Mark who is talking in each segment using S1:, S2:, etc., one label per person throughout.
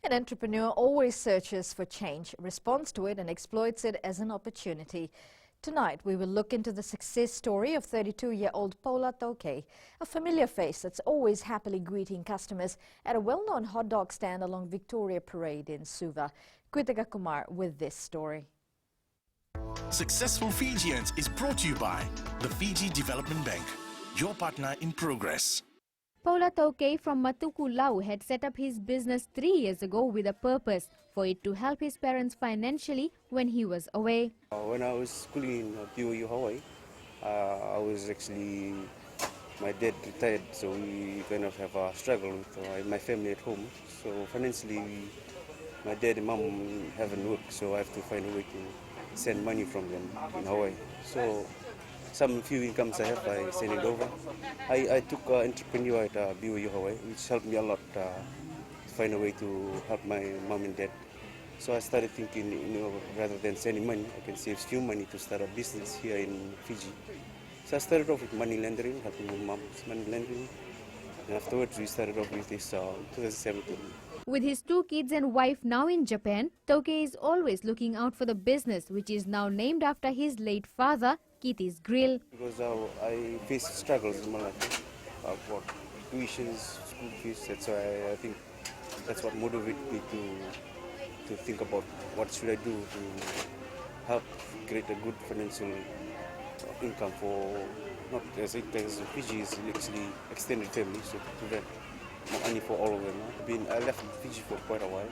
S1: An entrepreneur always searches for change, responds to it and exploits it as an opportunity. Tonight, we will look into the success story of 32-year-old Paula Toke, a familiar face that's always happily greeting customers at a well-known hot dog stand along Victoria Parade in Suva. Kritika Kumar with this story.
S2: Successful Fijians is brought to you by the Fiji Development Bank, your partner in progress.
S3: Paula Toke from Matuku, Lau had set up his business 3 years ago with a purpose, for it to help his parents financially when he was away.
S4: When I was schooling in BOU, Hawaii, my dad retired, so we kind of have a struggle with my family at home. So financially, my dad and mom haven't worked, so I have to find a way to send money from them in Hawaii. So some few incomes I have, I send it over. I took entrepreneur at BOU Hawaii, which helped me a lot to find a way to help my mom and dad. So I started thinking, rather than sending money, I can save few money to start a business here in Fiji. So I started off with money lending, helping my mom's money lending. And afterwards, we started off with this 2017.
S3: With his 2 kids and wife now in Japan, Toke is always looking out for the business, which is now named after his late father, Kitty's Grill.
S4: Because I faced struggles in my life for tuitions, school fees. That's why I think that's what motivated me to think about what should I do to help create a good financial income for, not as Fiji is actually extended family, so to provide money for all of them. I left Fiji for quite a while,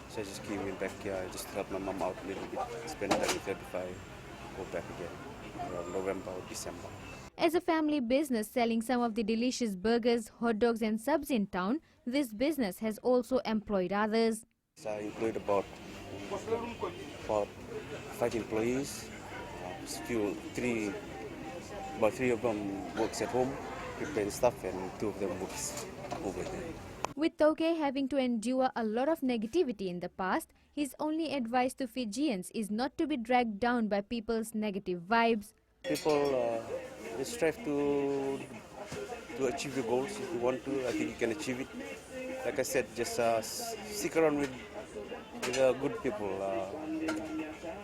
S4: so I just came back here just to help my mom out a little bit, spend time with her before I go back again around November or December.
S3: As a family business selling some of the delicious burgers, hot dogs and subs in town, this business has also employed others.
S4: So I employed about 5 employees. About three of them works at home, preparing stuff, and 2 of them works over there.
S3: With Toke having to endure a lot of negativity in the past, his only advice to Fijians is not to be dragged down by people's negative vibes.
S4: People strive to achieve your goals. If you want to, I think you can achieve it. Like I said, just stick around with good people,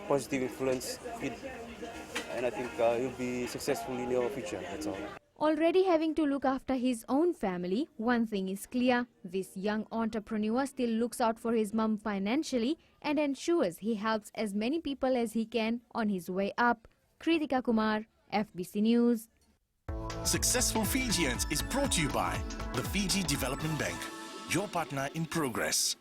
S4: positive influence, and I think you'll be successful in your future, that's all.
S3: Already having to look after his own family, one thing is clear. This young entrepreneur still looks out for his mum financially and ensures he helps as many people as he can on his way up. Kritika Kumar, FBC News.
S2: Successful Fijians is brought to you by the Fiji Development Bank, your partner in progress.